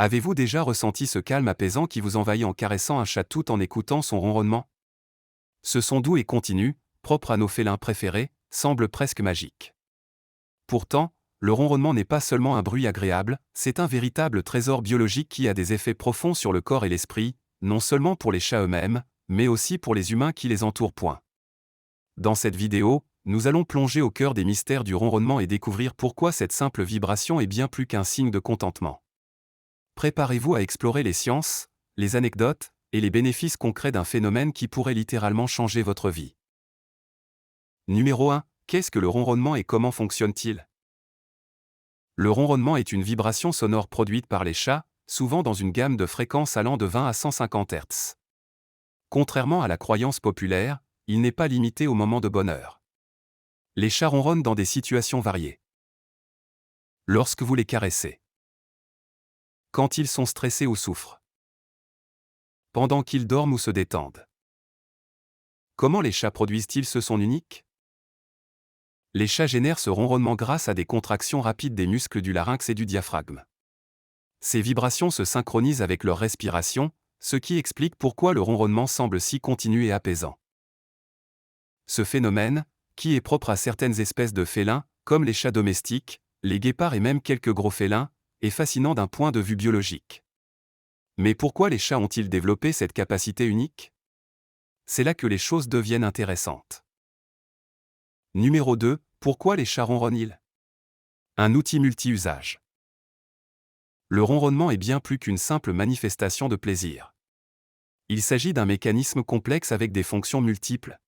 Avez-vous déjà ressenti ce calme apaisant qui vous envahit en caressant un chat tout en écoutant son ronronnement? Ce son doux et continu, propre à nos félins préférés, semble presque magique. Pourtant, le ronronnement n'est pas seulement un bruit agréable, c'est un véritable trésor biologique qui a des effets profonds sur le corps et l'esprit, non seulement pour les chats eux-mêmes, mais aussi pour les humains qui les entourent. Dans cette vidéo, nous allons plonger au cœur des mystères du ronronnement et découvrir pourquoi cette simple vibration est bien plus qu'un signe de contentement. Préparez-vous à explorer les sciences, les anecdotes et les bénéfices concrets d'un phénomène qui pourrait littéralement changer votre vie. Numéro 1. Qu'est-ce que le ronronnement et comment fonctionne-t-il? Le ronronnement est une vibration sonore produite par les chats, souvent dans une gamme de fréquences allant de 20 à 150 Hz. Contrairement à la croyance populaire, il n'est pas limité au moment de bonheur. Les chats ronronnent dans des situations variées. Lorsque vous les caressez. Quand ils sont stressés ou souffrent. Pendant qu'ils dorment ou se détendent. Comment les chats produisent-ils ce son unique? Les chats génèrent ce ronronnement grâce à des contractions rapides des muscles du larynx et du diaphragme. Ces vibrations se synchronisent avec leur respiration, ce qui explique pourquoi le ronronnement semble si continu et apaisant. Ce phénomène, qui est propre à certaines espèces de félins, comme les chats domestiques, les guépards et même quelques gros félins, est fascinant d'un point de vue biologique. Mais pourquoi les chats ont-ils développé cette capacité unique? C'est là que les choses deviennent intéressantes. Numéro 2. Pourquoi les chats ronronnent-ils? Un outil multi-usage. Le ronronnement est bien plus qu'une simple manifestation de plaisir. Il s'agit d'un mécanisme complexe avec des fonctions multiples.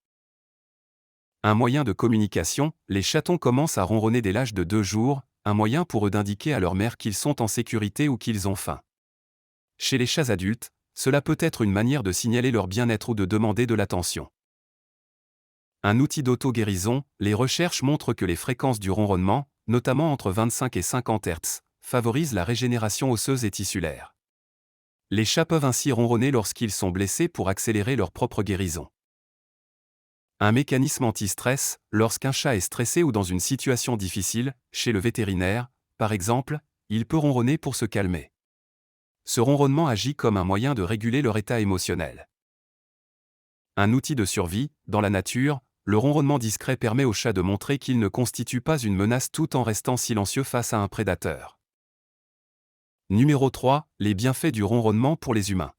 Un moyen de communication, les chatons commencent à ronronner dès l'âge de 2 jours, un moyen pour eux d'indiquer à leur mère qu'ils sont en sécurité ou qu'ils ont faim. Chez les chats adultes, cela peut être une manière de signaler leur bien-être ou de demander de l'attention. Un outil d'auto-guérison, les recherches montrent que les fréquences du ronronnement, notamment entre 25 et 50 Hz, favorisent la régénération osseuse et tissulaire. Les chats peuvent ainsi ronronner lorsqu'ils sont blessés pour accélérer leur propre guérison. Un mécanisme anti-stress, lorsqu'un chat est stressé ou dans une situation difficile, chez le vétérinaire, par exemple, il peut ronronner pour se calmer. Ce ronronnement agit comme un moyen de réguler leur état émotionnel. Un outil de survie, dans la nature, le ronronnement discret permet au chat de montrer qu'il ne constitue pas une menace tout en restant silencieux face à un prédateur. Numéro 3. Les bienfaits du ronronnement pour les humains.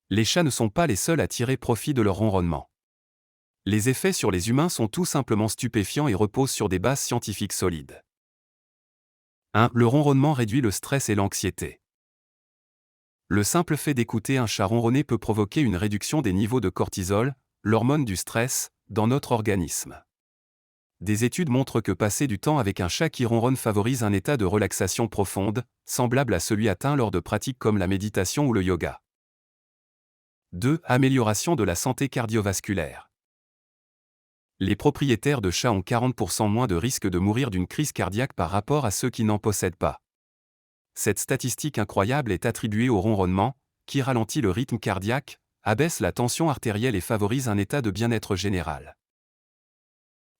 Les chats ne sont pas les seuls à tirer profit de leur ronronnement. Les effets sur les humains sont tout simplement stupéfiants et reposent sur des bases scientifiques solides. 1. Le ronronnement réduit le stress et l'anxiété. Le simple fait d'écouter un chat ronronner peut provoquer une réduction des niveaux de cortisol, l'hormone du stress, dans notre organisme. Des études montrent que passer du temps avec un chat qui ronronne favorise un état de relaxation profonde, semblable à celui atteint lors de pratiques comme la méditation ou le yoga. 2. Amélioration de la santé cardiovasculaire. Les propriétaires de chats ont 40% moins de risque de mourir d'une crise cardiaque par rapport à ceux qui n'en possèdent pas. Cette statistique incroyable est attribuée au ronronnement, qui ralentit le rythme cardiaque, abaisse la tension artérielle et favorise un état de bien-être général.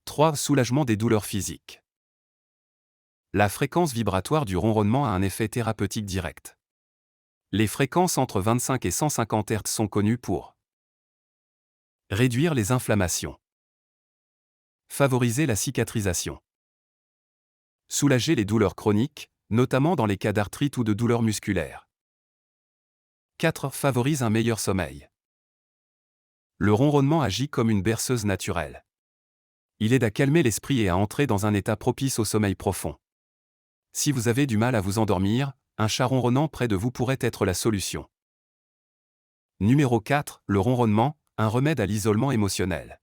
3. Soulagement des douleurs physiques. La fréquence vibratoire du ronronnement a un effet thérapeutique direct. Les fréquences entre 25 et 150 Hz sont connues pour réduire les inflammations, favoriser la cicatrisation, soulager les douleurs chroniques, notamment dans les cas d'arthrite ou de douleurs musculaires. 4. Favorise un meilleur sommeil. Le ronronnement agit comme une berceuse naturelle. Il aide à calmer l'esprit et à entrer dans un état propice au sommeil profond. Si vous avez du mal à vous endormir, un chat ronronnant près de vous pourrait être la solution. Numéro 4. Le ronronnement, un remède à l'isolement émotionnel.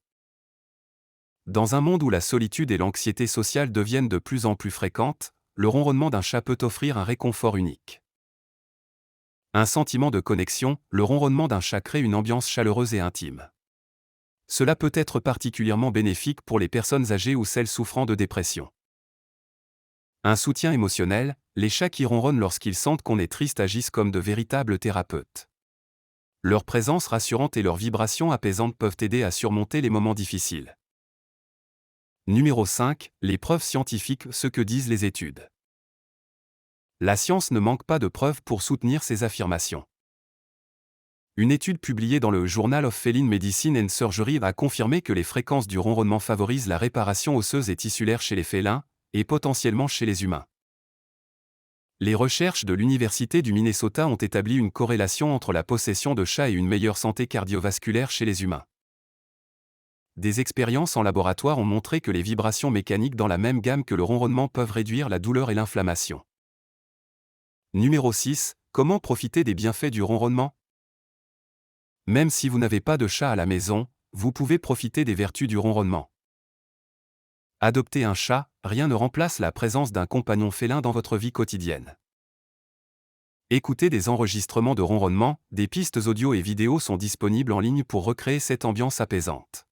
Dans un monde où la solitude et l'anxiété sociale deviennent de plus en plus fréquentes, le ronronnement d'un chat peut offrir un réconfort unique. Un sentiment de connexion, le ronronnement d'un chat crée une ambiance chaleureuse et intime. Cela peut être particulièrement bénéfique pour les personnes âgées ou celles souffrant de dépression. Un soutien émotionnel, les chats qui ronronnent lorsqu'ils sentent qu'on est triste agissent comme de véritables thérapeutes. Leur présence rassurante et leurs vibrations apaisantes peuvent aider à surmonter les moments difficiles. Numéro 5. Les preuves scientifiques, ce que disent les études. La science ne manque pas de preuves pour soutenir ces affirmations. Une étude publiée dans le Journal of Feline Medicine and Surgery a confirmé que les fréquences du ronronnement favorisent la réparation osseuse et tissulaire chez les félins, et potentiellement chez les humains. Les recherches de l'Université du Minnesota ont établi une corrélation entre la possession de chats et une meilleure santé cardiovasculaire chez les humains. Des expériences en laboratoire ont montré que les vibrations mécaniques dans la même gamme que le ronronnement peuvent réduire la douleur et l'inflammation. Numéro 6. Comment profiter des bienfaits du ronronnement? Même si vous n'avez pas de chat à la maison, vous pouvez profiter des vertus du ronronnement. Adopter un chat, rien ne remplace la présence d'un compagnon félin dans votre vie quotidienne. Écoutez des enregistrements de ronronnement, des pistes audio et vidéo sont disponibles en ligne pour recréer cette ambiance apaisante.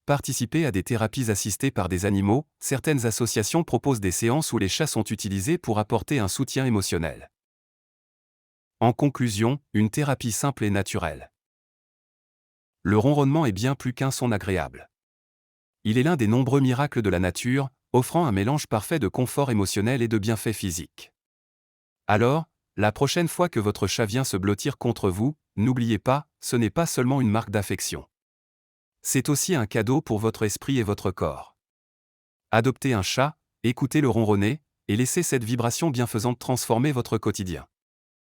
Participer à des thérapies assistées par des animaux, certaines associations proposent des séances où les chats sont utilisés pour apporter un soutien émotionnel. En conclusion, une thérapie simple et naturelle. Le ronronnement est bien plus qu'un son agréable. Il est l'un des nombreux miracles de la nature, offrant un mélange parfait de confort émotionnel et de bienfaits physiques. Alors, la prochaine fois que votre chat vient se blottir contre vous, n'oubliez pas, ce n'est pas seulement une marque d'affection. C'est aussi un cadeau pour votre esprit et votre corps. Adoptez un chat, écoutez le ronronner, et laissez cette vibration bienfaisante transformer votre quotidien.